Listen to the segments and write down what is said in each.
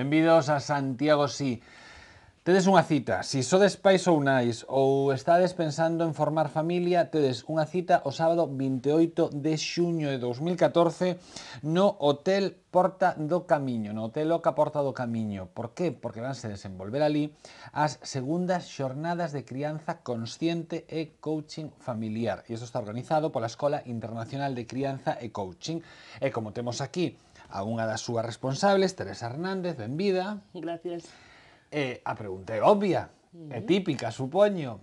Benvidos a Santiago Sí. Tedes unha cita, si sodes pais ou nais ou estades pensando en formar familia, tedes unha cita o sábado 28 de xuño de 2014 no Hotel Porta do Camiño, no Hotel Oca Porta do Camiño. Por qué? Porque vanse desenvolver ali as segundas xornadas de crianza consciente e coaching familiar. E iso está organizado pola Escola Internacional de Crianza e Coaching. E como temos aquí a unha das súas responsables, Teresa Hernández, benvida. Gracias. A pregunta é obvia, é típica, supoño.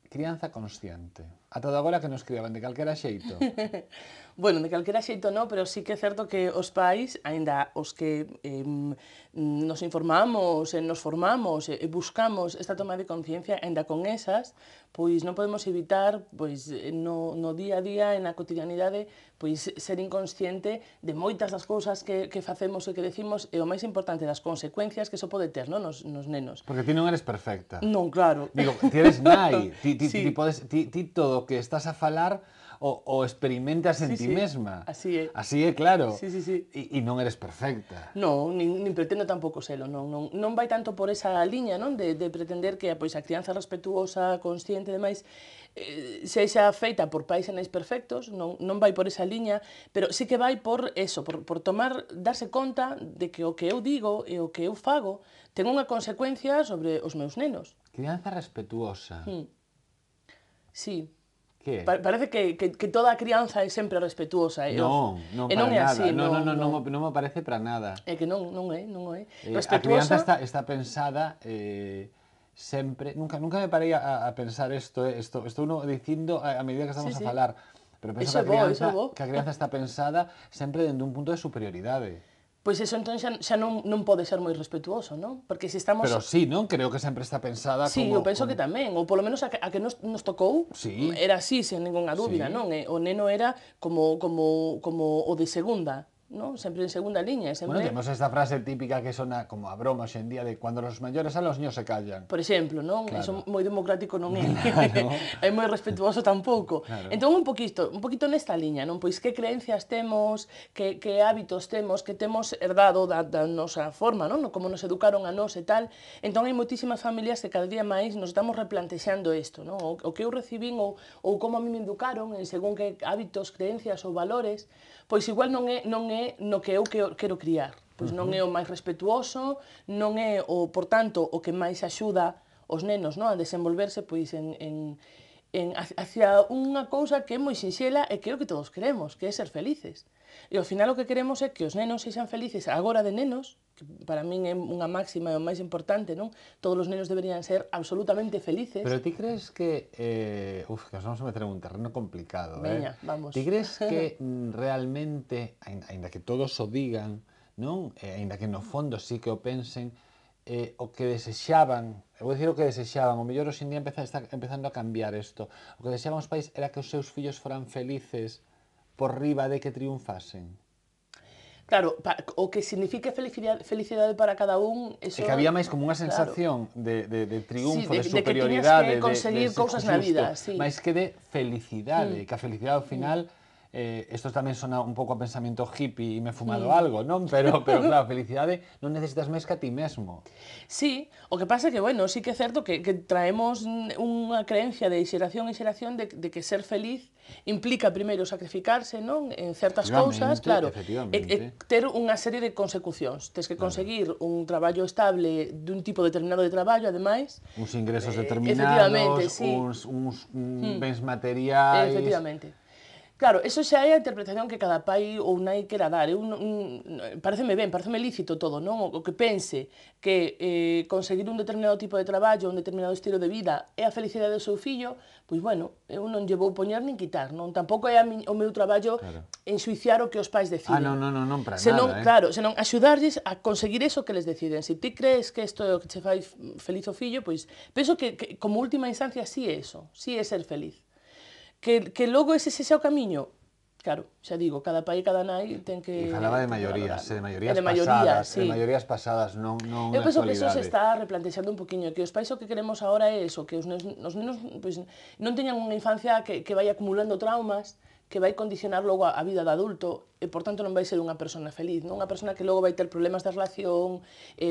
Crianza consciente. Ata de agora que nos criaban de calquera xeito. Bueno, de calquera xeito non, pero sí que é certo que os pais, aínda os que nos informamos, nos formamos e buscamos esta toma de conciencia, aínda con esas, pois non podemos evitar, pois no día a día, na cotidianidade, pois ser inconsciente de moitas das cousas que facemos e que decimos, e o máis importante, das consecuencias que iso pode ter, non, nos nenos. Porque ti non eres perfecta. Non, claro. Digo, ti eres nai, ti todo o que estás a falar o experimentas en ti mesma. Así é. Así é, claro. Sí. E non eres perfecta. Non, nin pretendo tampouco selo, non vai tanto por esa liña, non, de pretender que pois, a crianza respetuosa, consciente e demais, sexa feita por pais e nais perfectos, non vai por esa liña, pero sí que vai por eso, por darse conta de que o que eu digo e o que eu fago ten unha consecuencia sobre os meus nenos. Crianza respetuosa. Sí. Que é? Parece que toda a crianza é sempre respetuosa. Non para é así. Non me parece para nada. É que non é. A crianza está pensada sempre... Nunca me parei a pensar isto, estou dicindo a medida que estamos a falar, pero penso que a crianza está pensada sempre dende un punto de superioridade. Pois eso entón xa non pode ser moi respetuoso, non? Porque se estamos... Pero sí, non? Creo que sempre está pensada como... Sí, eu penso que tamén, ou polo menos a que nos tocou, era así, sen ningunha dúbida, non? O neno era como o de segunda, non? Sempre en segunda liña. Bueno, temos esta frase típica que sona como a broma hoxe en día de cuando los mayores hablan, los niños se callan. Por exemplo, non? Eso moi democrático non é. Claro. É moi respetuoso tampouco. Claro. Entón, un poquito nesta liña, non? Pois que creencias temos, que hábitos temos, que temos herdado da nosa forma, non? Como nos educaron a nós e tal. Entón, hai moitísimas familias que cada día máis nos estamos replantexando isto, non? O que eu recibín ou como a mí me educaron en según que hábitos, creencias ou valores, pois igual non é no que eu quero criar. Pois non é o máis respetuoso, non é, por tanto, o que máis axuda os nenos, non, a desenvolverse pois hacia unha cousa que é moi sinxela e que é o que todos queremos, que é ser felices. E ao final o que queremos é que os nenos sexan felices agora de nenos, que para min é unha máxima e o máis importante, non? Todos os nenos deberían ser absolutamente felices. Pero ti crees que... que nos vamos a meter en un terreno complicado, Veña, vamos. Ti crees que realmente, aínda que todos o digan, non? Aínda que no fondo sí que o pensen, o que desexaban, eu vou dicir o que desexaban, o mellor hoxe en día está empezando a cambiar isto, o que desexaban os pais era que os seus fillos foran felices por riba de que triunfasen. Claro, o que significa felicidade para cada un... É que había máis como unha sensación de triunfo, de De que tiñas superioridade, que conseguir cousas na vida, sí. máis que de felicidade, que a felicidade ao final... Isto tamén sona un pouco a pensamento hippie e me he fumado algo, non? Pero claro, felicidade non necesitas máis que a ti mesmo. Sí, o que pasa é que, bueno, sí que é certo que traemos unha creencia de xeración en xeración de que ser feliz implica primeiro sacrificarse, non? En certas cousas, claro, e ter unha serie de consecucións. Tens que conseguir un traballo estable dun tipo determinado de traballo, ademais. Uns ingresos determinados, uns bens materiais... Efectivamente. Claro, eso xa é a interpretación que cada pai ou nai quera dar. Pareceme ben, pareceme lícito todo, non? O que pense que conseguir un determinado tipo de traballo, un determinado estilo de vida é a felicidade do seu fillo, pois, bueno, eu non lle vou poñer nin quitar, non? Tampouco é o meu traballo enxuiciar o que os pais deciden. Non, para nada, claro, senón axudarlles a conseguir eso que les deciden. Se ti crees que isto é o que che fai feliz o fillo, pois, penso que como última instancia sí é eso, sí é ser feliz. Que logo ese sexa o camiño, claro, xa digo, cada pai e cada nai ten que... E falaba de maiorías pasadas, non na actualidade. Eu penso que eso se está replantexando un poquinho, que os pais o que queremos agora é eso, que os nenos non teñan unha infancia que vai acumulando traumas, que vai condicionar logo a vida de adulto e, por tanto, non vai ser unha persona feliz, non? Unha persona que logo vai ter problemas de relación,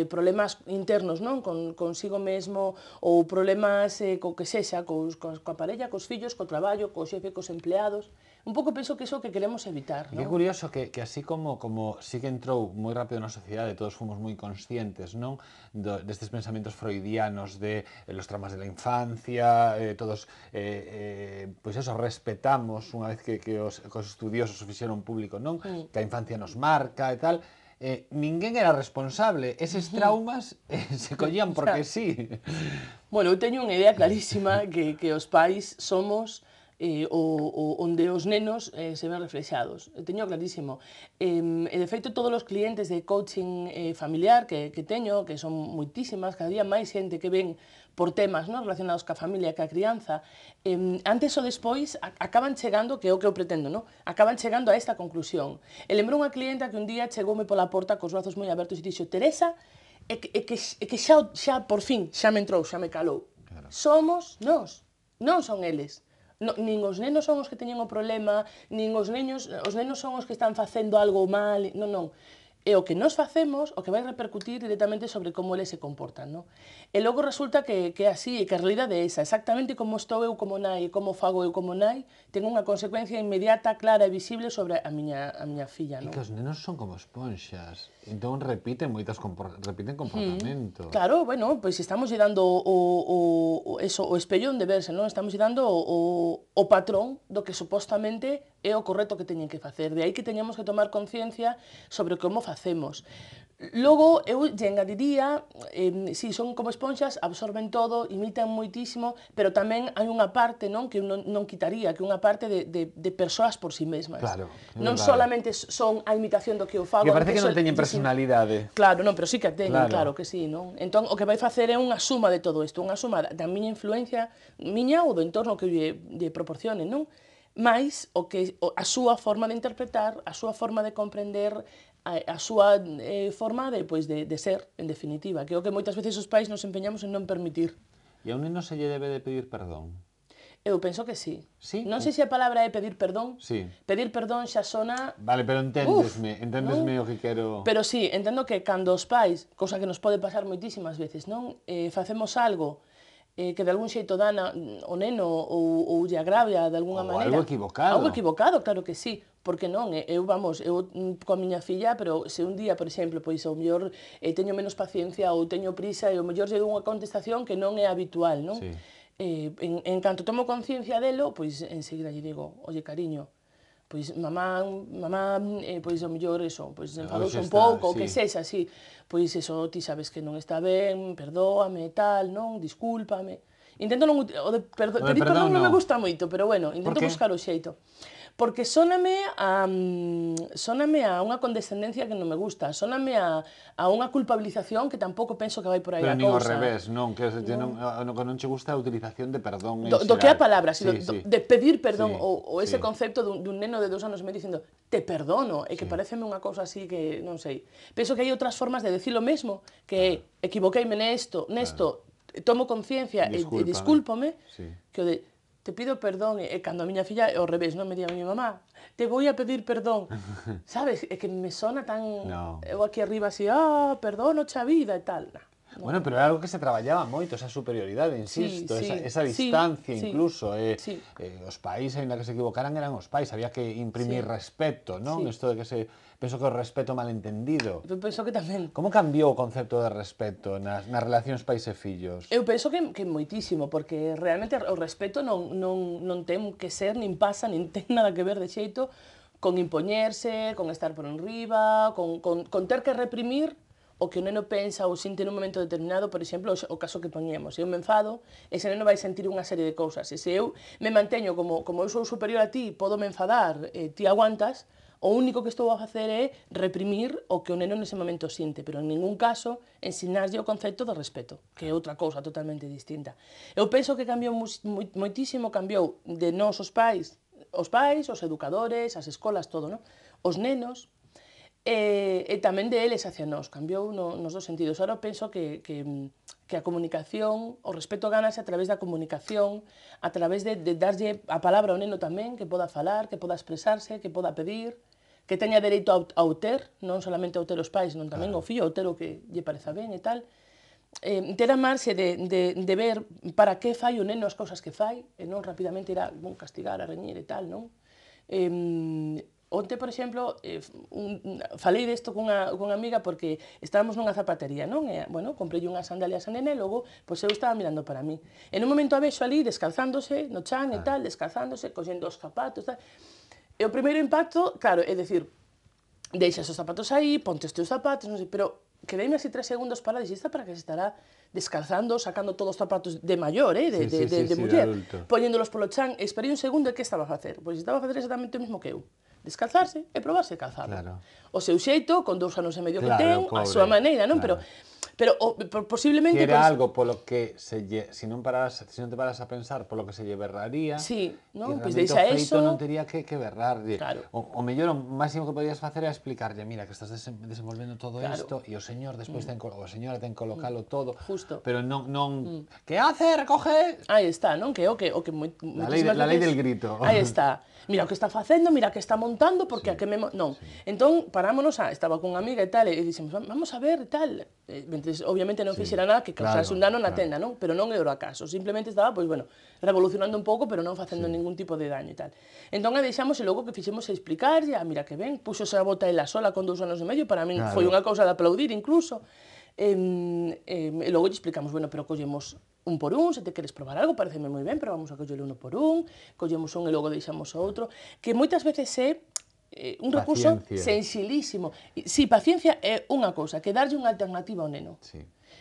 problemas internos, non? Consigo mesmo, ou problemas co que sexa, coa parella, cos fillos, co traballo, co xefe, cos empleados. Un pouco penso que iso que queremos evitar, E que non? curioso que así como sí que entrou moi rápido na sociedade, todos fomos moi conscientes, non? Destes pensamentos freudianos de los traumas de la infancia, todos, pois eso, respetamos, unha vez que os estudiosos o fixeron público, non? Que a infancia nos marca e tal, ninguén era responsable, eses traumas se collían porque sí. Bueno, eu teño unha idea clarísima que os pais somos onde os nenos se ven reflexados. Eu teño clarísimo. E, de feito, todos os clientes de coaching familiar que teño, que son moitísimas, cada día máis xente que ven por temas, non, relacionados ca familia e ca crianza, antes ou despois acaban chegando, que é o que eu pretendo, non? Acaban chegando a esta conclusión. E lembro unha clienta que un día chegoume pola porta cos brazos moi abertos e dixo: Teresa, é que xa por fin, xa me entrou, xa me calou. Claro. Somos nós, non son eles. Nin os nenos son os que teñen o problema, nin os nenos son os que están facendo algo mal, non. É o que nós facemos o que vai repercutir directamente sobre como eles se comportan, non? E logo resulta que é así, que a realidade é esa, exactamente como estou eu como nai e como fago eu como nai, ten unha consecuencia inmediata, clara e visible sobre a miña filla, non? E que os nenos son como esponxas, entón repiten comportamento. Claro, bueno, pois estamos lle dando o espello onde verse, non? Estamos lle dando o patrón do que supostamente é o correcto que teñen que facer. De aí que teñamos que tomar conciencia sobre como facemos. Logo, eu lle engadiría, si son como esponxas, absorben todo, imitan moitísimo, pero tamén hai unha parte, non, que eu non quitaría, que é unha parte de persoas por si mesmas. Claro, non solamente son a imitación do que eu fago. Que parece que non teñen personalidade. Claro, non, pero sí que teñen, claro que sí, non? Entón, o que vai facer é unha suma de todo isto, unha suma da miña influencia, miña ou do entorno que lle proporcione, non? Mais a súa forma de interpretar, a súa forma de comprender, a súa forma de ser, en definitiva, que é o que moitas veces os pais nos empeñamos en non permitir. E a un neno se lle debe de pedir perdón? Eu penso que sí. Sí? Non sei se a palabra é pedir perdón. Sí. Pedir perdón xa sona... Vale, pero enténdesme o que quero... Pero sí, entendo que cando os pais, cousa que nos pode pasar moitísimas veces, non? Facemos algo que de algún xeito dana o neno ou lle agravia de alguna maneira. Algo equivocado. Algo equivocado, claro que sí. Porque non, eu coa miña filla, pero se un día, por exemplo, pois ao mellor teño menos paciencia ou teño prisa e ao mellor lle dou unha contestación que non é habitual, non? Sí. En canto tomo conciencia delo, pois enseguida lle digo: oye, cariño, pois mamá, pois ao mellor eso, pois enfadouse un pouco, que sexa así, pois eso, ti sabes que non está ben, perdóame, tal, non, discúlpame. Intento non, pedir perdón non me gusta moito, pero bueno, intento buscar o xeito. Porque sóname a unha condescendencia que non me gusta, sóname a unha culpabilización que tampouco penso que vai por aí a cousa. Pero nin ao revés, non, que non che gusta a utilización de perdón en xeral. Do que é a palabra, de pedir perdón, ou ese concepto dun neno de 2 anos me dicindo te perdono, e que pareceme unha cousa así que, non sei. Penso que hai outras formas de decir lo mesmo, que equivoqueime nesto, tomo conciencia e discúlpame, que o de te pido perdón, e cando a miña filla é ao revés, non me di a mi mamá, te voy a pedir perdón. Sabes, é que me sona tan... Eu aquí arriba así, perdono, cha vida e tal. Bueno, pero é algo que se traballaba moito, esa superioridade, insisto, esa distancia incluso. Os pais, ainda que se equivocaran, eran os pais, había que imprimir respeto, non? Isto de que se... Penso que o respeto malentendido. Eu penso que tamén. Como cambiou o concepto de respeto nas relacións pais e fillos? Eu penso que moitísimo, porque realmente o respeto non ten que ser, nin pasa, nin ten nada que ver de xeito con impoñerse, con estar por enriba, con ter que reprimir o que o neno pensa ou sinte nun momento determinado. Por exemplo, o caso que poñemos, se eu me enfado, ese neno vai sentir unha serie de cousas, e se eu me manteño como eu sou superior a ti, podo me enfadar, ti aguantas, o único que estou a facer é reprimir o que o neno nese momento sinte, pero en ningún caso ensinarlle o concepto de respeto, que é outra cousa totalmente distinta. Eu penso que cambiou moitísimo, cambiou de nós os pais, os educadores, as escolas, todo, non? Os nenos, e tamén de eles hacia nós, cambiou nos dos sentidos. Ahora penso que que a comunicación, o respeto gánase a través da comunicación, a través de darlle a palabra ao neno tamén, que poda falar, que poda expresarse, que poda pedir, que teña dereito ao ter, non solamente ao ter os pais, non tamén o fillo, ao ter o que lle pareza ben e tal. Ter a marxe de ver para que fai o neno as cousas que fai, e non rapidamente ir a castigar, a reñir e tal, non? Onte, por exemplo, falei desto cunha amiga porque estábamos nunha zapatería, non? E, bueno, comprei unhas sandalias a nene e logo, pois eu estaba mirando para mí. E nun momento a vexo ali descalzándose no chan e tal, descalzándose, collendo os zapatos, tal. E o primeiro impacto, claro, é dicir, deixas os zapatos aí, ponte os teus zapatos, non sei, pero quedeime así 3 segundos para dixi, esta para que se estará descalzando, sacando todos os zapatos de maior, de muller, poñéndolos polo chan, e esperei un segundo e que estaba a facer? Pois estaba a facer exactamente o mesmo que eu. Descalzarse e probarse calzado. O seu xeito, con 2 anos e medio que ten, a súa maneira, non? Pero posiblemente... Que era algo polo que, se non te paras a pensar, polo que se lle berraría, sí, non? Pois deixa eso... non tería que berrar. O mellor, o máximo que podías facer é explicarlle, mira, que estás desenvolvendo todo isto, e o señor despois ten, o a señora ten que colocalo todo, pero non... Que hace? Recoge... Aí está, non? Que o que la lei del grito. Aí está. Mira o que está facendo, mira que está montando, porque a que me... Non. Entón, parámonos, estaba con unha amiga e tal, e dixemos, vamos a ver e tal. Mentres, obviamente, non fixera nada que causase un dano na tenda, non? Pero non é o caso. Simplemente estaba, pois, bueno, revolucionando un pouco, pero non facendo ningún tipo de daño e tal. Entón, a deixamos, e logo que fixemos é explicarlle, mira que ben, puxose a bota ela sola con 2 anos e medio, para min foi unha cousa de aplaudir, incluso. E logo lle explicamos, bueno, pero collemos un por un, se te queres probar algo, pareceme moi ben, pero vamos a collelo uno por un, collemos un e logo deixamos o outro, que moitas veces é un recurso sensilísimo. Si, paciencia é unha cousa, que darlle unha alternativa ao neno.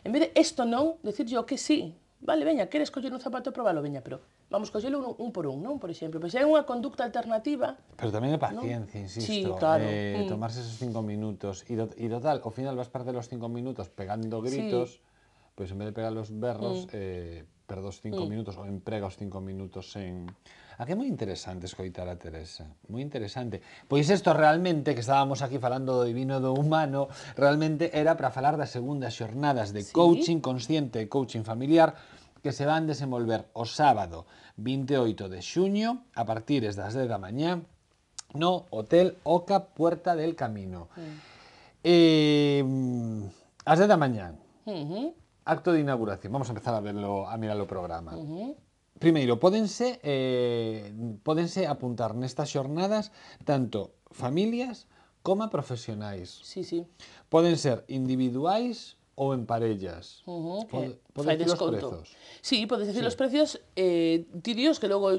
En vez de isto non, decirlle o que sí, vale, veña, queres coller un zapato e probalo, veña, pero vamos collelo un por un, non? Por exemplo, pois é unha conducta alternativa. Pero tamén é paciencia, insisto. Sí, claro. Tomarse esos 5 minutos, e total, ao final vas perder os 5 minutos pegando gritos, pois en vez de pegar os berros, perdo os 5 minutos, ou emprega os 5 minutos en... A que é moi interesante escoitar a Teresa, moi interesante. Pois isto realmente, que estábamos aquí falando do divino e do humano, realmente era para falar das segundas xornadas de coaching consciente e coaching familiar que se van desenvolver o sábado 28 de xuño a partir das 10 da mañá no Hotel Oca Puerta del Camino. As 10 da mañá, acto de inauguración. Vamos a empezar a mirar o programa. Primeiro, pódense apuntar nestas xornadas tanto familias como profesionais. Poden ser individuais ou en parellas. Podes dicir os prezos? Sí, podes dicir os precios, ti dios que logo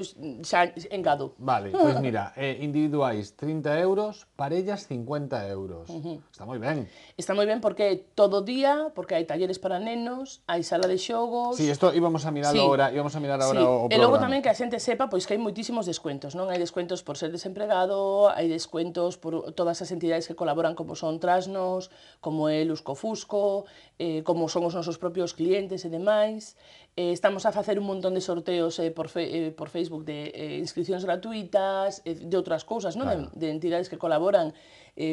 xa engado. Vale, pois mira, individuais 30 euros, parellas 50 euros. Está moi ben. Está moi ben porque é todo día, porque hai talleres para nenos, hai sala de xogos... Sí, isto íbamos a mirar agora o programa. E logo tamén que a xente sepa pois que hai moitísimos descuentos, non? Hai descuentos por ser desempregado, hai descuentos por todas as entidades que colaboran como son Trasnos, como é Lusco Fusco, como son os nosos propios clientes e demais. Estamos a facer un montón de sorteos por Facebook de inscripcións gratuitas, de outras cousas, non? De entidades que colaboran,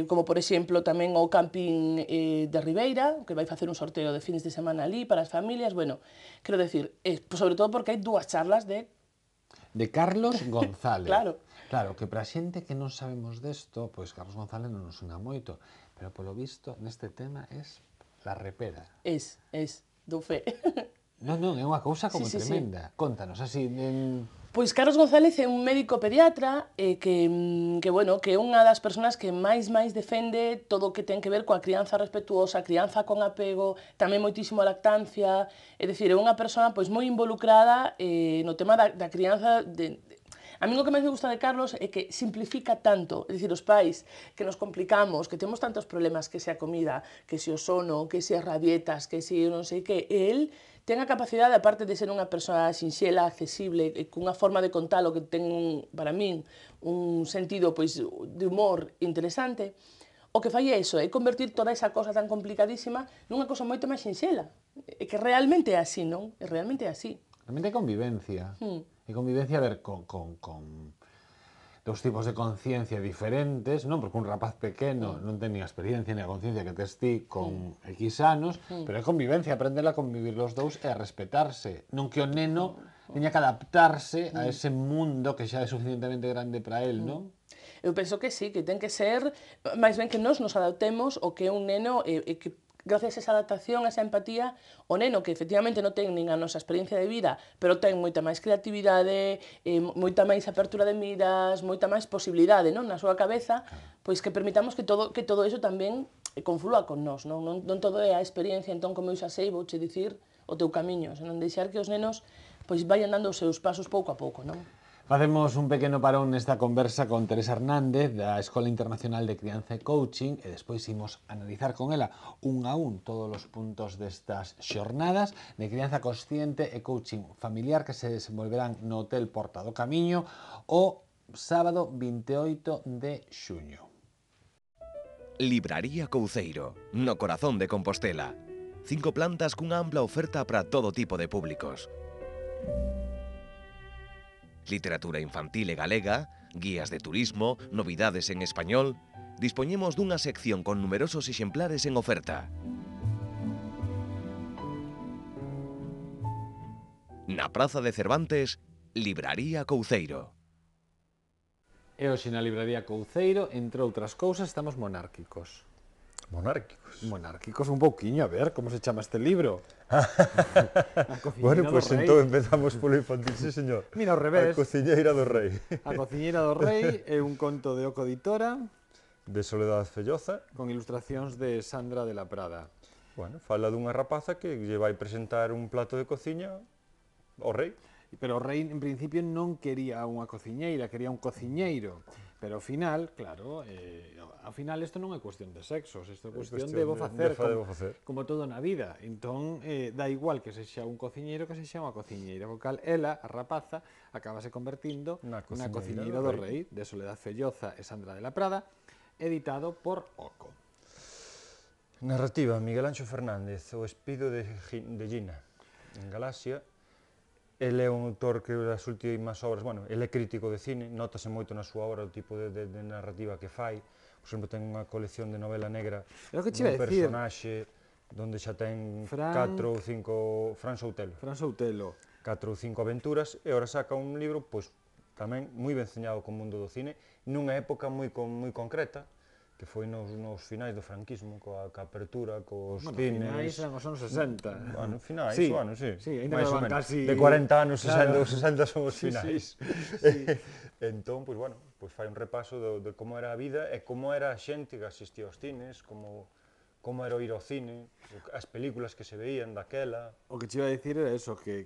como por exemplo tamén o camping de Ribeira, que vai facer un sorteo de fins de semana ali para as familias. Bueno, quero decir, sobre todo porque hai 2 charlas de Carlos González. Claro, que para a xente que non sabemos desto, pois Carlos González non nos suena moito, pero polo visto neste tema es la repera. Es, dou fe. Non, é unha cousa como tremenda. Contanos, así... Pois Carlos González é un médico pediatra que é unha das persoas que máis defende todo o que ten que ver coa crianza respetuosa, crianza con apego, tamén moitísimo a lactancia, é dicir, é unha persoa pois moi involucrada no tema da crianza. A mí o que máis me gusta de Carlos é que simplifica tanto, é dicir, os pais que nos complicamos, que temos tantos problemas, que se a comida, que se o sono, que se as rabietas, que se non sei que, el ten a capacidade, aparte de ser unha persoa sinxela, accesible, cunha forma de contalo que ten, para min, un sentido pois de humor interesante, o que fai é iso, é convertir toda esa cosa tan complicadísima nunha cosa moito máis sinxela, e que realmente é así, non? Realmente é así. Realmente é convivencia. E convivencia, a ver, dous tipos de conciencia diferentes, non? Porque un rapaz pequeno non ten ni a experiencia ni a conciencia que tes ti con X anos, pero é convivencia, aprender a convivir los dous e a respetarse. Non que o neno teña que adaptarse a ese mundo que xa é suficientemente grande para él, non? Eu penso que sí, que ten que ser, máis ben que nós nos adaptemos o que é un neno e que gracias a esa adaptación, a esa empatía, o neno que efectivamente non ten nin a nosa experiencia de vida, pero ten moita máis creatividade, moita máis apertura de miras, moita máis posibilidade, non, na súa cabeza, pois que permitamos que todo iso tamén conflúa con nós, non todo é a experiencia, entón como eu xa sei, vouche dicir o teu camiño, senón deixar que os nenos pois vayan dando os seus pasos pouco a pouco, non? Facemos un pequeno parón nesta conversa con Teresa Hernández da Escola Internacional de Crianza e Coaching e despois imos analizar con ela un a un todos os puntos destas xornadas de crianza consciente e coaching familiar que se desenvolverán no Hotel Porta do Camiño o sábado 28 de xuño. Libraría Couceiro, no corazón de Compostela. 5 plantas cunha ampla oferta para todo tipo de públicos. Literatura infantil e galega, guías de turismo, novidades en español. Dispoñemos dunha sección con numerosos exemplares en oferta. Na Praza de Cervantes, Libraría Couceiro. E hoxe na Libraría Couceiro, entre outras cousas, estamos monárquicos. Monárquicos. Monárquicos un pouquiño, a ver, como se chama este libro? Bueno, pois entón empezamos polo infantil, sí, señor. Mira, ao revés. A cociñeira do rei. A cociñeira do rei é un conto de Oco Editora De Soledad Felloza. con ilustracións de Sandra de la Prada. Bueno, fala dunha rapaza que lle vai presentar un plato de cociña ao rei. Pero o rei, en principio, non quería unha cociñeira, quería un cociñeiro. Pero ao final, claro, ao final isto non é cuestión de sexos, isto é cuestión de facer, como todo na vida. Entón, dá igual que sexa un cociñeiro que sexa unha cociñeira, co cal ela, a rapaza, acabase convertindo na cociñeira do rei, de Soledad Felloza e Sandra de la Prada, editado por Oco. Narrativa, Miguel Anxo Fernández, O espido de Gina, en Galaxia. Ele é un autor que das últimas obras, bueno, ele é crítico de cine, notase moito na súa obra o tipo de narrativa que fai. Por exemplo, ten unha colección de novela negra dun personaxe onde xa ten 4 ou 5, Fran Soutelo, 4 ou 5 aventuras, e ora saca un libro, pois, tamén moi ben ceñado co mundo do cine, nunha época moi concreta, que foi nos finais do franquismo, coa apertura, cos cines... Bueno, finais eran os anos 60. Bueno, finais, sí, bueno, sí. Sí, ainda que van casi... De 40 anos, 60, claro. Os 60 son os finais. Sí. Entón, pois, bueno, pois fai un repaso de como era a vida e como era a xente que asistía aos cines, como era o ir ao cine, as películas que se veían daquela... O que te iba a dicir era eso, que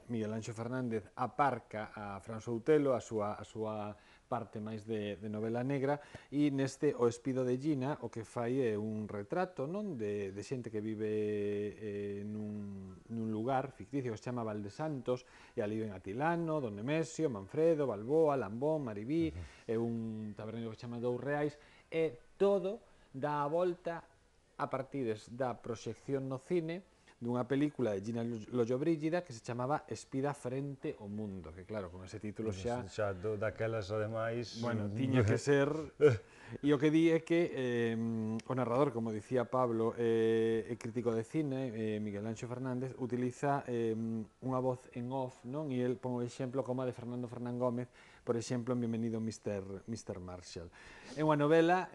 Miguel Anxo Fernández aparca a Fran Soutelo, a súa parte máis de novela negra, e neste O espido de Gina o que fai é un retrato, non, de xente que vive nun lugar ficticio que se chama Valdesantos, e ali ven Atilano, Don Nemesio, Manfredo, Balboa, Lambón, Maribí, e un taberneiro que se chama Dous Reais, e todo dá a volta a partir da proxección no cine dunha película de Gina Lollobrigida que se chamaba Espida frente ao mundo, que claro, con ese título xa daquelas, ademais... Bueno, tiña que ser... E o que di é que o narrador, como dicía Pablo, é crítico de cine, Miguel Anxo Fernández, utiliza unha voz en off, non? E el pon o exemplo como a de Fernando Fernán Gómez, por exemplo, en Bienvenido Mr. Marshall. É unha novela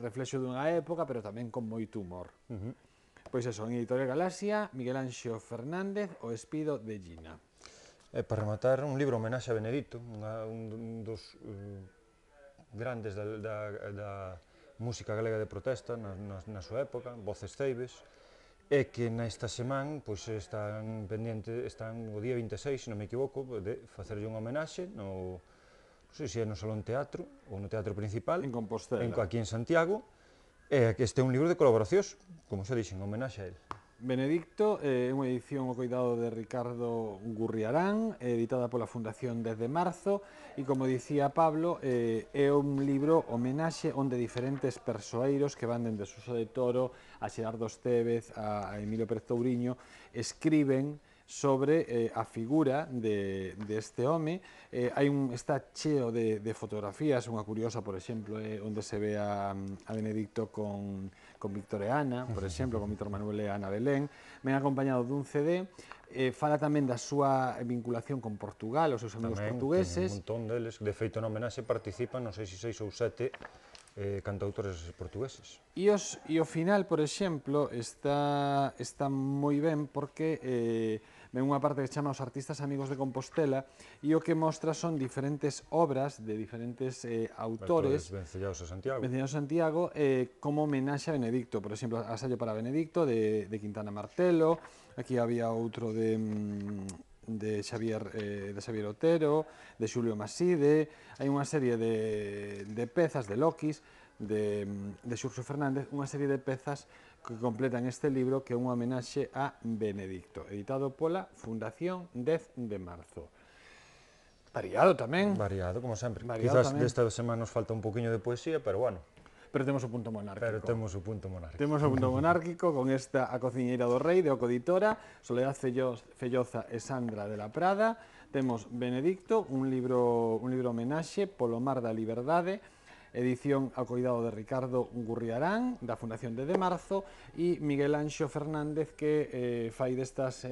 reflexo dunha época, pero tamén con moito humor. Pois eso, en Editorial Galaxia, Miguel Anxo Fernández, O espido de Gina. E para rematar, un libro homenaxe a Benedito, un dos grandes da música galega de protesta na súa época, Voces Ceibes, e que nesta semana están o día 26, se non me equivoco, de facerlle unha homenaxe non sei se é no Salón Teatro ou no Teatro Principal, en Compostela, aquí en Santiago. E que este é un libro de colaboracións, como xa dixen, homenaxe a él. Benedicto é unha edición ao cuidado de Ricardo Gurriarán, editada pola Fundación desde marzo, e como dicía Pablo, é un libro homenaxe onde diferentes persoeiros que van dende Suso de Toro a Xerardo Estévez, a Emilio Pérez Touriño, escriben sobre a figura deste home. Está cheo de fotografías, unha curiosa, por exemplo, onde se ve a Benedicto con Víctor e Ana, por exemplo, con Víctor Manuel e Ana Belén, ben acompañado dun CD. Fala tamén da súa vinculación con Portugal, os seus amigos portugueses. Un montón deles, de feito na homenaxe participan, non sei se 6 ou 7 cantautores portugueses. E o final, por exemplo, está moi ben porque ven unha parte que chama Os artistas amigos de Compostela e o que mostra son diferentes obras de diferentes autores vencellados a Santiago, como homenaxe a Benedicto. Por exemplo, Asallo para Benedicto de Quintana Martelo. Aquí había outro de Xavier Otero, de Xulio Maside. Hai unha serie de pezas de Loquis, de Xurxo Fernández, unha serie de pezas que completan este libro, que é unha homenaxe a Benedicto, editado pola Fundación 10 de Marzo. Variado tamén. Variado, como sempre. Quizás desta semana nos falta un poquinho de poesía, pero bueno. Pero temos o punto monárquico. Temos o punto monárquico con esta A cociñeira do rei, de Oco Editora, Soledad Felloza e Sandra de la Prada. Temos Benedicto, un libro homenaxe polo mar da liberdade, edición ao cuidado de Ricardo Gurriarán, da Fundación de Marzo, e Miguel Anxo Fernández, que fai destas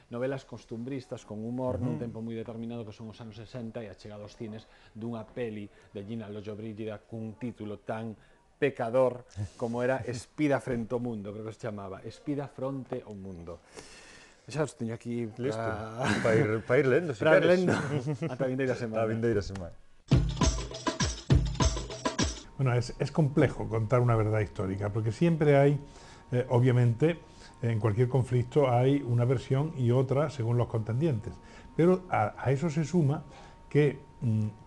novelas costumbristas con humor nun tempo moi determinado, que son os anos 60, e a chegada aos cines dunha peli de Gina Lollobrigida cun título tan pecador como era Espida frente ao mundo, creo que se chamaba, Espida fronte ao mundo. Xa os teño aquí para ir lendo, se queres. Para ir lendo ata a vindeira semana. Bueno, es complejo contar una verdad histórica, porque siempre hay, obviamente, en cualquier conflicto hay una versión y otra según los contendientes. Pero a eso se suma que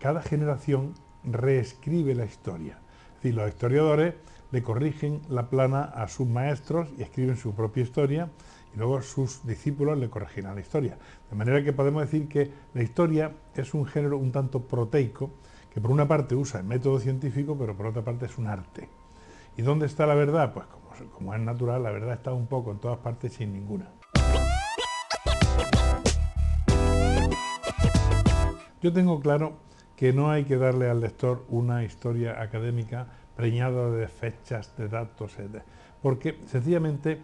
cada generación reescribe la historia. Es decir, los historiadores le corrigen la plana a sus maestros y escriben su propia historia, y luego sus discípulos le corregirán la historia. De manera que podemos decir que la historia es un género un tanto proteico, que por una parte usa el método científico, pero por otra parte es un arte. ¿Y dónde está la verdad? Pues como es natural, la verdad está un poco en todas partes sin ninguna. Yo tengo claro que no hay que darle al lector una historia académica preñada de fechas, de datos, porque sencillamente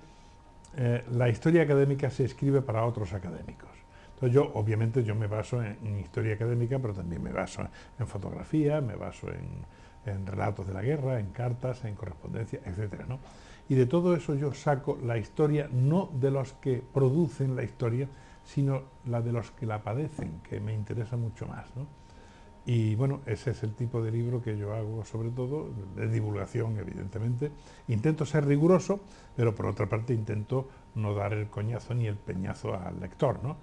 la historia académica se escribe para otros académicos. Entonces obviamente yo me baso en historia académica, pero también me baso en fotografía, me baso en relatos de la guerra, en cartas, en correspondencia, etc., ¿no? Y de todo eso yo saco la historia, no de los que producen la historia, sino la de los que la padecen, que me interesa mucho más, ¿no? Y bueno, ese es el tipo de libro que yo hago, sobre todo, de divulgación, evidentemente. Intento ser riguroso, pero por otra parte intento no dar el coñazo ni el peñazo al lector, ¿no?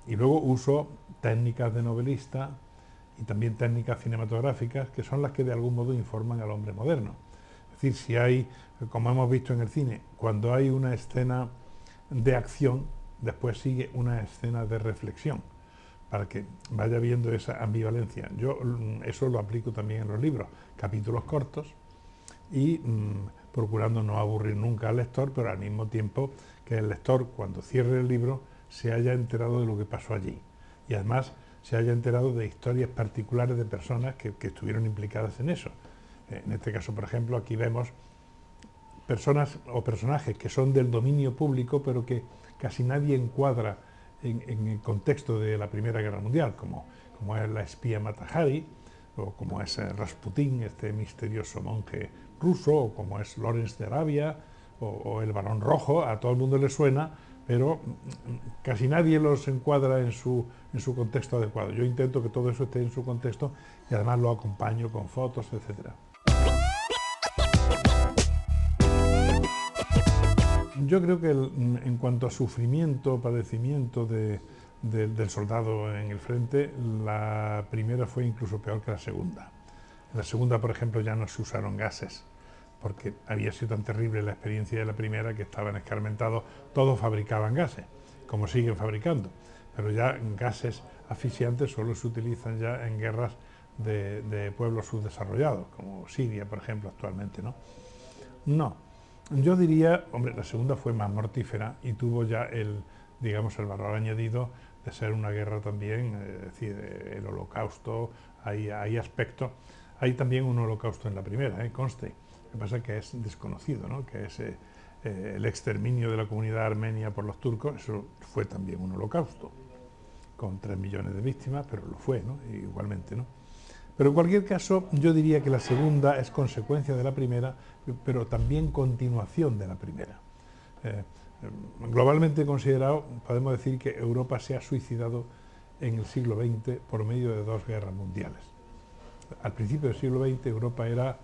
Y luego uso técnicas de novelista y también técnicas cinematográficas, que son las que de algún modo informan al hombre moderno. Es decir, si hay, como hemos visto en el cine, cuando hay una escena de acción, después sigue una escena de reflexión, para que vaya viendo esa ambivalencia. Yo eso lo aplico también en los libros, capítulos cortos y procurando no aburrir nunca al lector, pero al mismo tiempo que el lector, cuando cierre el libro, se haya enterado de lo que pasó allí y además se haya enterado de historias particulares de personas que estuvieron implicadas en eso. En este caso, por ejemplo, aquí vemos personas o personajes que son del dominio público, pero que casi nadie encuadra en el contexto de la Primera Guerra Mundial, como es la espía Mata Hari, o como es Rasputín, este misterioso monje ruso, o como es Lawrence de Arabia, o el Barón Rojo. A todo el mundo le suena, pero casi nadie los encuadra en su contexto adecuado. Yo intento que todo eso esté en su contexto y además lo acompaño con fotos, etc. Yo creo que en cuanto a sufrimiento, padecimiento del soldado en el frente, la primera fue incluso peor que la segunda. En la segunda, por ejemplo, ya no se usaron gases, porque había sido tan terrible la experiencia de la primera que estaban escarmentados, todos fabricaban gases, como siguen fabricando, pero ya gases asfixiantes solo se utilizan ya en guerras de pueblos subdesarrollados, como Siria, por ejemplo, actualmente, ¿no? No, Yo diría, hombre, la segunda fue más mortífera y tuvo ya digamos, el valor añadido de ser una guerra también, es decir, el holocausto, hay aspectos. Hay también un holocausto en la primera, conste. Lo que pasa es que es desconocido, ¿no? Que es el exterminio de la comunidad armenia por los turcos, eso fue también un holocausto, con 3 millones de víctimas, pero lo fue, ¿no? Igualmente, ¿no? Pero en cualquier caso, yo diría que la segunda es consecuencia de la primera, pero también continuación de la primera. Globalmente considerado, podemos decir que Europa se ha suicidado en el siglo XX por medio de 2 guerras mundiales. Al principio del siglo XX Europa era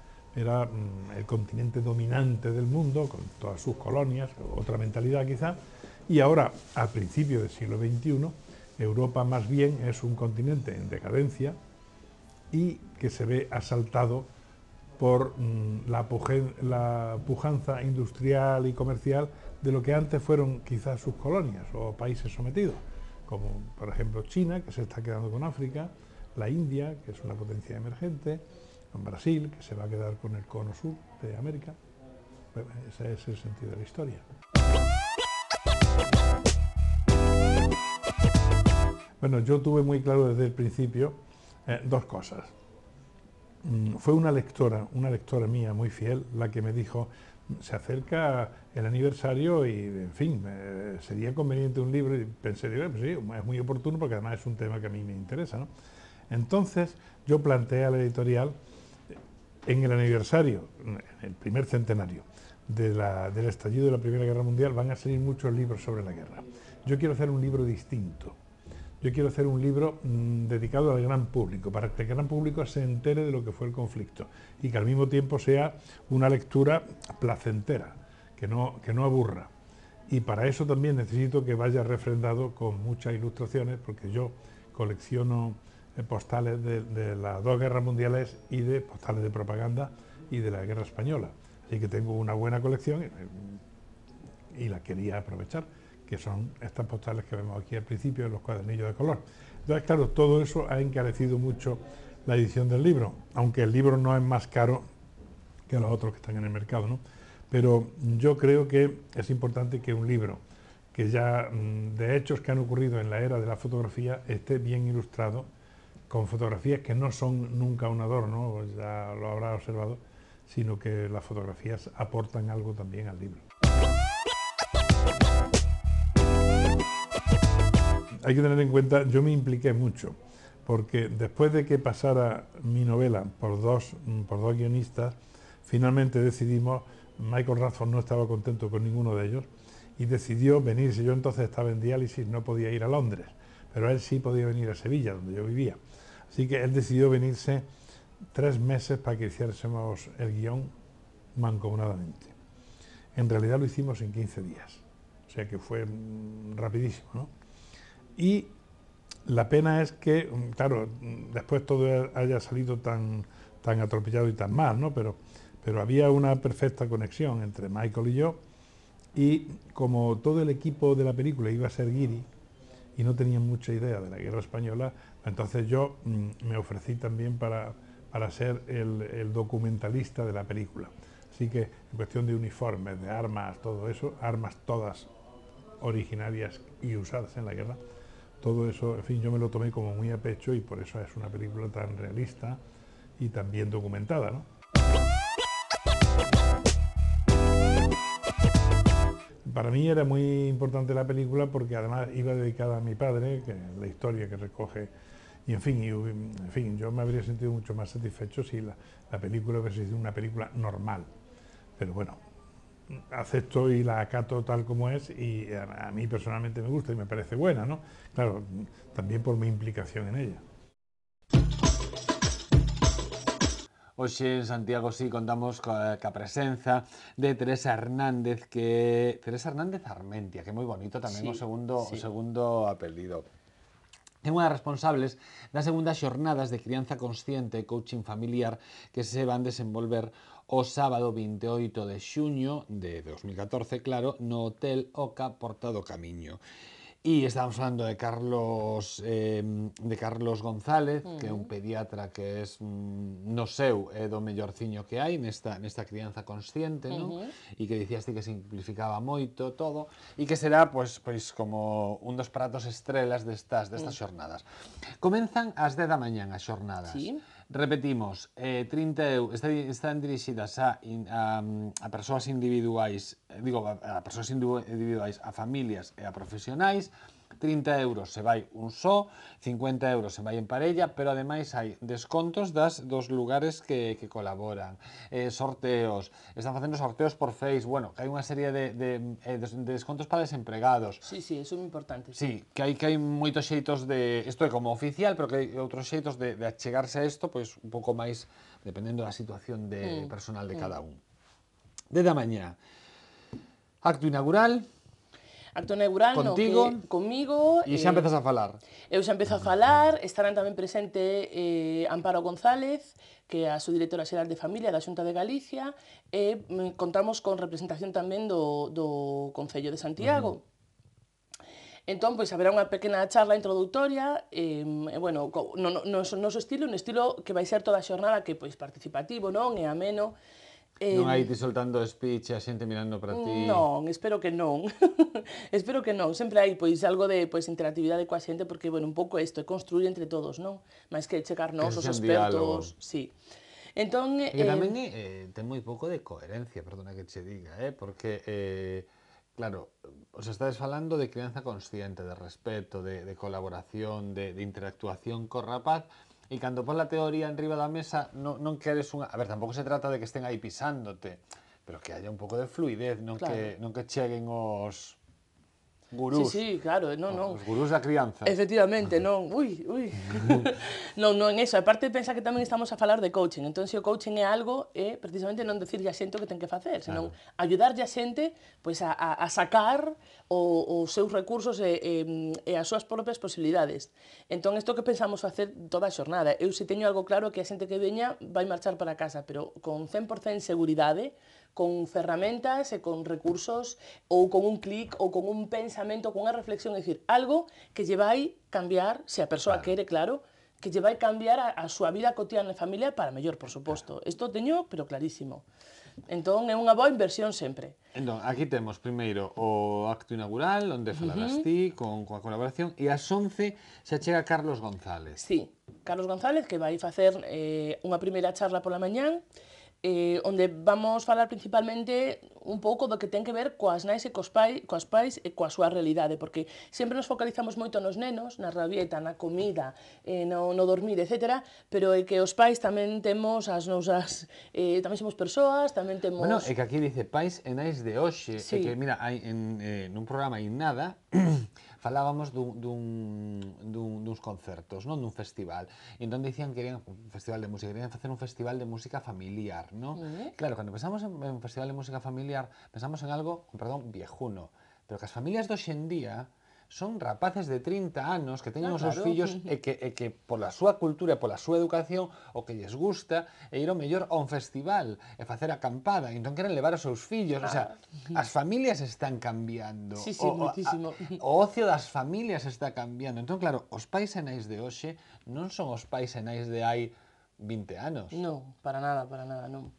el continente dominante del mundo, con todas sus colonias, otra mentalidad quizá, y ahora, al principio del siglo XXI, Europa más bien es un continente en decadencia y que se ve asaltado por la pujanza industrial y comercial de lo que antes fueron quizás sus colonias o países sometidos, como por ejemplo China, que se está quedando con África, la India, que es una potencia emergente, Brasil, que se va a quedar con el cono sur de América. Bueno, ese es el sentido de la historia. Bueno, yo tuve muy claro desde el principio 2 cosas. Fue una lectora mía muy fiel, la que me dijo, se acerca el aniversario y, en fin, sería conveniente un libro, y pensé, pues sí, es muy oportuno porque además es un tema que a mí me interesa, ¿no? Entonces, yo planteé a la editorial, en el aniversario, en el primer centenario del estallido de la Primera Guerra Mundial, van a salir muchos libros sobre la guerra. Yo quiero hacer un libro distinto. Yo quiero hacer un libro dedicado al gran público, para que el gran público se entere de lo que fue el conflicto y que al mismo tiempo sea una lectura placentera, que no aburra. Y para eso también necesito que vaya refrendado con muchas ilustraciones, porque yo colecciono postales de las 2 guerras mundiales y de postales de propaganda y de la guerra española. Así que tengo una buena colección y la quería aprovechar, que son estas postales que vemos aquí al principio, los cuadernillos de color. Entonces, claro, todo eso ha encarecido mucho la edición del libro, aunque el libro no es más caro que los otros que están en el mercado, ¿no? Pero yo creo que es importante que un libro que ya de hechos que han ocurrido en la era de la fotografía esté bien ilustrado, con fotografías que no son nunca un adorno, ya lo habrá observado, sino que las fotografías aportan algo también al libro. Hay que tener en cuenta, yo me impliqué mucho, porque después de que pasara mi novela por dos guionistas, finalmente decidimos, Michael Radford no estaba contento con ninguno de ellos, y decidió venirse. Yo entonces estaba en diálisis, no podía ir a Londres, pero él sí podía venir a Sevilla, donde yo vivía. Así que él decidió venirse 3 meses para que hiciésemos el guión mancomunadamente. En realidad lo hicimos en 15 días, o sea que fue rapidísimo, ¿no? Y la pena es que, claro, después todo haya salido tan atropellado y tan mal, ¿no? Pero había una perfecta conexión entre Michael y yo, y como todo el equipo de la película iba a ser guiri y no tenían mucha idea de la guerra española, entonces yo me ofrecí también para ser el documentalista de la película. Así que en cuestión de uniformes, de armas, todo eso, armas todas originarias y usadas en la guerra, todo eso, en fin, yo me lo tomé como muy a pecho y por eso es una película tan realista y tan bien documentada, ¿no? Para mí era muy importante la película porque además iba dedicada a mi padre, que es la historia que recoge, y en fin, yo me habría sentido mucho más satisfecho si la película hubiese sido una película normal. Pero bueno, acepto y la acato tal como es, y a mí personalmente me gusta y me parece buena, ¿no? Claro, también por mi implicación en ella. Hoxe en Santiago sí contamos ca presenza de Teresa Hernández, Teresa Hernández Armentia, que é moi bonito tamén sí, o segundo apelido. É unha das responsables das segundas xornadas de crianza consciente e coaching familiar que se van desenvolver o sábado 28 de xuño de 2014, claro, no Hotel Oca Porta do Camiño. E estábamos falando de Carlos González, que é un pediatra que é no seu é do mellorciño que hai nesta crianza consciente, non? E que dicías ti que simplificaba moito todo e que será pois como un dos pratos estrelas destas xornadas. Comenzan ás 10 da mañán as xornadas. Sí. Repetimos, 30 euros, están dirixidas a persoas individuais, a familias e a profesionais. 30 euros se vai un só, 50 euros se vai en parella, pero ademais hai descontos dos lugares que colaboran, sorteos, están facendo sorteos por Face, bueno, que hai unha serie de descontos para desempregados. Sí, eso é moi importante. Sí, que hai moitos xeitos de... Isto é como oficial, pero que hai outros xeitos de achegarse a isto, pois un pouco máis, dependendo da situación personal de cada un. De da mañá, acto inaugural. Acto inaugural, contigo, no, que comigo... E xa empezas a falar. Eu xa empezo a falar, estarán tamén presente Amparo González, que é a subdirectora xeral de Familia da Xunta de Galicia, e contamos con representación tamén do Concello de Santiago. Entón, pois, haberá unha pequena charla introductoria, bueno, no noso estilo, un estilo que vai ser toda a xornada que, pois, participativo, non, e ameno. Non hai ti soltando speech e a xente mirando para ti. Non, espero que non. Espero que non. Sempre hai pois algo de interactividade coa xente porque, bueno, un pouco isto, é construir entre todos, non? Mais que checar nós os expertos, sí. Entón, e que tamén ten moi pouco de coherencia, perdona que che diga, porque claro, os estades falando de crianza consciente, de respeto, de colaboración, de interactuación co rapaz. E cando pon la teoría en riba da mesa non queres unha... A ver, tampouco se trata de que estén aí pisándote, pero que haya un pouco de fluidez, non que cheguen os gurús. Sí, claro, non. Os gurús da crianza. Efectivamente, non. Ui. Non en eso. Aparte, pensa que tamén estamos a falar de coaching. Entón, se o coaching é algo, é precisamente non decirlle a xente o que ten que facer, senón ayudarlle a xente pois, a sacar os seus recursos e as súas propias posibilidades. Entón, isto que pensamos facer toda a xornada. Eu, se teño algo claro, que a xente que veña vai marchar para casa, pero con 100% seguridade, con ferramentas e con recursos ou con un clic ou con un pensamento, con unha reflexión, é dicir, algo que lle vai cambiar, se a persoa quere, claro, que lle vai cambiar a súa vida cotidiana e familiar para mellor, por suposto. Isto teño, pero clarísimo. Entón, é unha boa inversión sempre. Entón, aquí temos primeiro o acto inaugural, onde falarás ti, coa colaboración, e ás 11 xa chega Carlos González. Sí, Carlos González, que vai facer unha primeira charla pola mañán, onde vamos falar principalmente un pouco do que ten que ver coas nais e coas pais e coa súa realidade, porque sempre nos focalizamos moito nos nenos, na rabieta, na comida, no dormir, etc. Pero é que os pais tamén temos as nosas... tamén somos persoas, tamén temos... Bueno, é que aquí dice pais e nais de hoxe, Sí. é que, mira, nun programa Innada, falábamos duns concertos, non? Dun festival. E entón dicían que querían un festival de música, querían facer un festival de música familiar, non? Claro, cando pensamos en un festival de música familiar, pensamos en algo, perdón, viejuno. Pero que as familias de hoxe en día son rapaces de 30 anos que teñen os seus fillos e que pola súa cultura e pola súa educación o que lles gusta é ir ao mellor a un festival e facer acampada, e entón queren levar os seus fillos, o sea, as familias están cambiando. Sí, moitísimo. O ocio das familias está cambiando. Entón, claro, os pais e nais de hoxe non son os pais e nais de hai 20 anos. Non, para nada, non.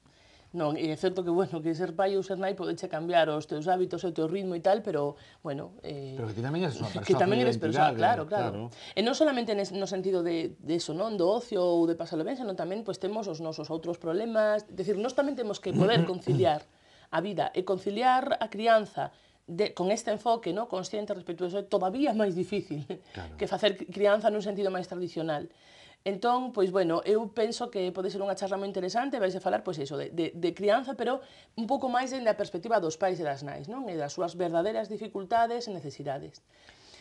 Non, e é certo que, bueno, que ser pai ou ser nai podeche cambiar os teus hábitos e o teu ritmo e tal, pero, bueno... Pero que ti tamén eres unha persoa que tamén eres persoa, claro. E non solamente no sentido de eso, non? Do ocio ou de pasalo ben, senón tamén pois, temos os nosos outros problemas. Decir, nós tamén temos que poder conciliar a vida e conciliar a crianza con este enfoque, no, consciente, respetuoso, é todavía máis difícil que facer crianza nun sentido máis tradicional. Entón, pois, bueno, eu penso que pode ser unha charla moi interesante, vais a falar, pois, iso, de crianza, pero un pouco máis da perspectiva dos pais e das nais, non? E das súas verdadeiras dificultades e necesidades.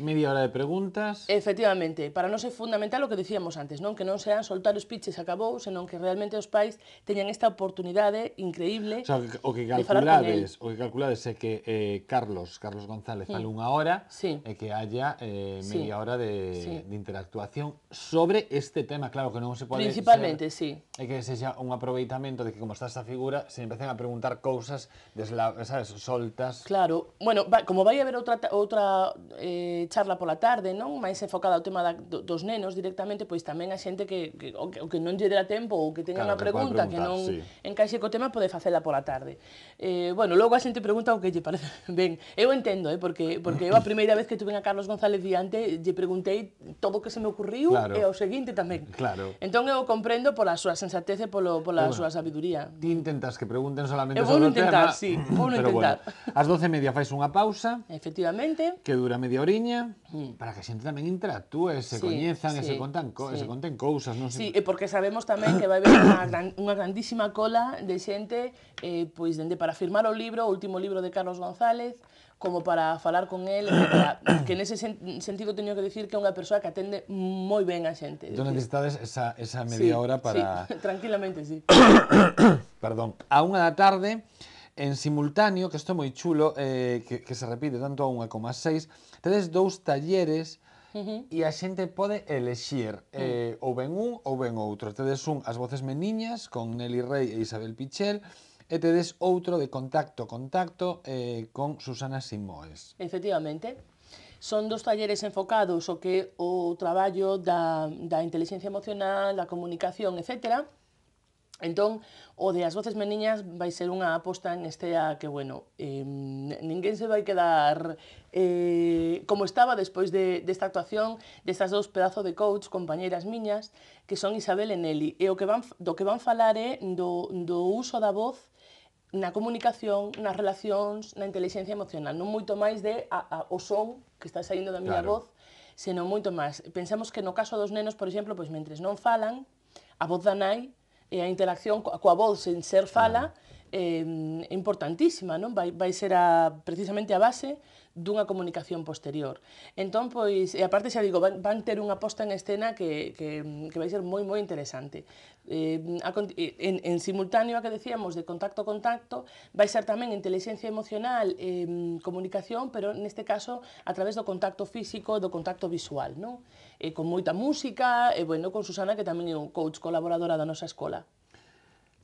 Media hora de preguntas. Efectivamente, para nós é fundamental o que dicíamos antes, non? Que non sean soltar os pitches e acabou, senón que realmente os pais teñan esta oportunidade increíble de falar con el. O que calculades é que Carlos González fale unha hora e que haya media hora de interactuación sobre este tema, claro que non se pode... Principalmente, sí. É que sexa un aproveitamento de que como está esta figura, se empecen a preguntar cousas, sabes, soltas... Claro, bueno, como vai haber outra charla pola tarde, non? Mais enfocada ao tema dos nenos directamente, pois tamén a xente o que non lle dera tempo ou que teña unha pregunta que non encaixe co tema pode facela pola tarde. Bueno, logo a xente pregunta o que lle parece ben. Eu entendo, porque eu a primeira vez que tuve a Carlos González diante lle preguntei todo o que se me ocurriu e ao seguinte tamén. Entón eu comprendo pola súa sensatez e pola súa sabiduría. Ti intentas que pregunten solamente sobre o tema. Eu vou intentar, sí, vou intentar. Ás 12:30 fais unha pausa. Efectivamente. Que dura media oriña, para que a xente tamén interactúe, se coñezan e se conten cousas, non sei. Sí, e porque sabemos tamén que vai haber unha grandísima cola de xente, pois, dende para firmar o libro, o último libro de Carlos González, como para falar con el, que nese sentido teño que dicir que é unha persoa que atende moi ben a xente. Entón necesitades esa media hora para... Sí, tranquilamente, sí. Perdón. A 1 da tarde, en simultáneo, que isto é moi chulo, que se repite tanto a 1 como a 6, tedes 2 talleres e a xente pode elexir ou ben un ou ben outro. Tedes un, As voces meniñas, con Nelly Rey e Isabel Pichel, e tedes outro de Contacto con Susana Simoes. Efectivamente. Son 2 talleres enfocados ao que o traballo da inteligencia emocional, da comunicación, etcétera. Entón, o de As voces meniñas vai ser unha aposta en Estea que, bueno, ninguén se vai quedar como estaba despois desta actuación destas 2 pedazos de coach, compañeiras miñas, que son Isabel e Nelly. E do que van falar é do uso da voz na comunicación, nas relacións, na inteligencia emocional. Non moito máis o son que está saindo da miña voz, senón moito máis. Pensamos que no caso dos nenos, por exemplo, pois mentres non falan, a voz da nai e a interacción coa voz sen ser fala é importantísima, non? Vai ser precisamente a base dunha comunicación posterior. Entón, pois, e aparte xa digo, van ter unha posta en escena que vai ser moi interesante. En simultáneo a que decíamos de contacto, vai ser tamén inteligencia emocional, comunicación, pero neste caso a través do contacto físico, do contacto visual, non? Con moita música, e bueno, con Susana, que tamén é un coach colaboradora da nosa escola.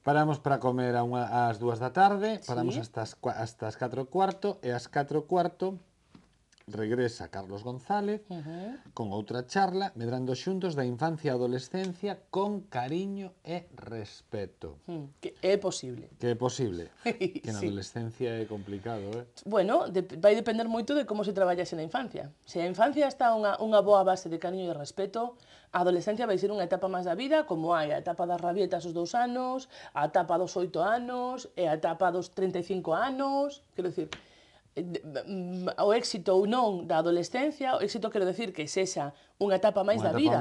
Paramos para comer ás 2 da tarde, paramos hasta as 4:15 e ás 4:15 regresa Carlos González con outra charla, medrando xuntos da infancia e adolescencia con cariño e respeto. Que é posible. Que é posible. Que na adolescencia é complicado, Bueno, vai depender moito de como se traballase na infancia. Se a infancia está unha boa base de cariño e respeto, a adolescencia vai ser unha etapa máis da vida, como hai a etapa das rabietas aos 2 anos, a etapa dos 8 anos, e a etapa dos 35 anos, quero dicir, o éxito ou non da adolescencia, o éxito quero decir que sexa unha etapa máis da vida,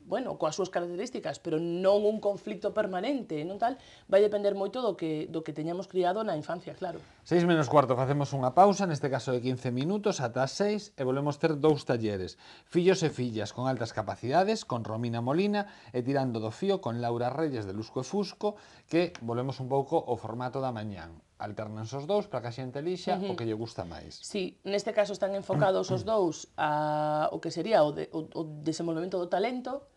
bueno, coas súas características, pero non un conflicto permanente, non tal, vai depender moito do que teñamos criado na infancia, claro. 6:45, facemos unha pausa, neste caso de 15 minutos, ata as 6, e volvemos ter 2 talleres. Fillos e fillas con altas capacidades, con Romina Molina, e Tirando do fío, con Laura Reyes de Lusco e Fusco, que volvemos un pouco ao formato da mañán. Alternanse os 2 para que a xente elixa o que lle gusta máis. Sí, neste caso están enfocados os 2 a o que sería o desenvolvemento do talento.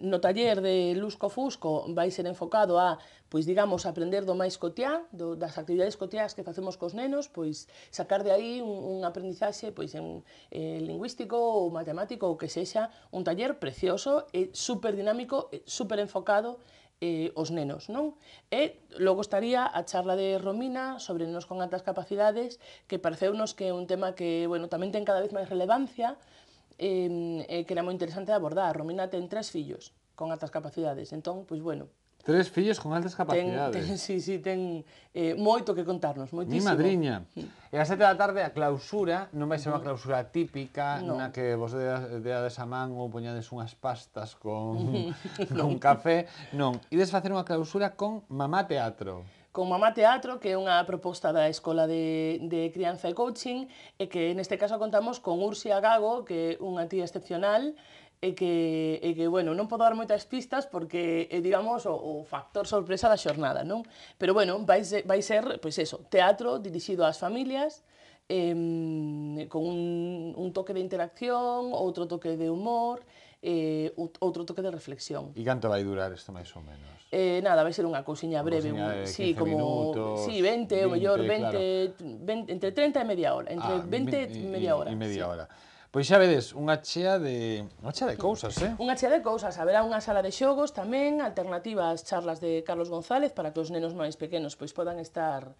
No taller de Lusco Fusco vai ser enfocado a, pois digamos, aprender do máis cotiá, das actividades cotiás que facemos cos nenos, pois sacar de aí un aprendizaxe pois lingüístico ou matemático ou que sexa, un taller precioso e super dinámico, super enfocado os nenos, non? E logo estaría a charla de Romina sobre nenos con altas capacidades, que pareceunos que é un tema que, bueno, tamén ten cada vez máis relevancia, que era moi interesante de abordar. Romina ten 3 fillos con altas capacidades, entón, pois, bueno... 3 fillos con altas capacidades. Sí, ten moito que contarnos, moitísimo. Mi madriña. E a 7 da tarde a clausura, non vai ser unha clausura típica, na que vos deades a man ou poñades unhas pastas con café, non. Ides facer unha clausura con Mamá Teatro. Con Mamá Teatro, que é unha proposta da Escola de Crianza e Coaching, e que neste caso contamos con Ursia Gago, que é unha tía excepcional, e que, bueno, non podo dar moitas pistas porque é, digamos, o factor sorpresa da xornada, non? Pero, bueno, vai ser, pois eso, teatro dirixido ás familias, con un toque de interacción, outro toque de humor, outro toque de reflexión. E canto vai durar isto máis ou menos? Nada, vai ser unha cousiña breve, cousiña de sí, 15 minutos, 20, o mellor 20, 20, entre 30 e media hora, entre 20 e media hora. E media sí. hora. Pois xa vedes, unha chea de cousas, Unha chea de cousas, haberá unha sala de xogos tamén, alternativa ás charlas de Carlos González para que os nenos máis pequenos pois podan estar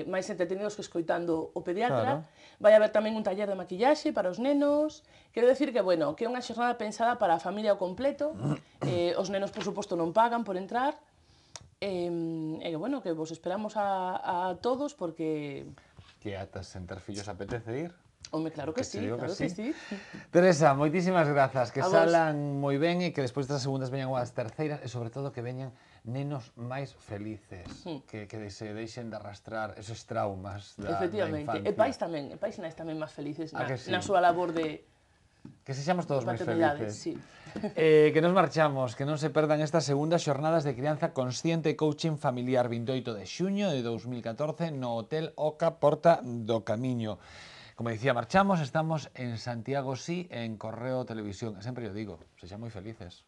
máis entretenidos que escoitando o pediatra. Claro. Vai haber tamén un taller de maquillaxe para os nenos. Quero decir que, bueno, que é unha xornada pensada para a familia ao completo. Os nenos, por suposto, non pagan por entrar. E que, bueno, que vos esperamos a todos porque... Que ata sen ter fillos apetece ir. Home, claro que sí, claro que sí. Teresa, moitísimas grazas, que A vos. salan moi ben e que despois das segundas veñan unhas terceiras e sobre todo que veñan nenos máis felices, que se deixen de arrastrar esos traumas da Efectivamente, infancia. e pais tamén, e pais e nais tamén máis felices A que sí? na súa labor de Que sexamos todos máis paternidade, felices. sí. Que nos marchamos, que non se perdan estas segundas xornadas de crianza consciente e coaching familiar 28 de xuño de 2014 no Hotel Oca Porta do Camiño. Como dicía, marchamos, estamos en Santiago Sí, en Correo Televisión. Sempre yo digo, sexan moi felices.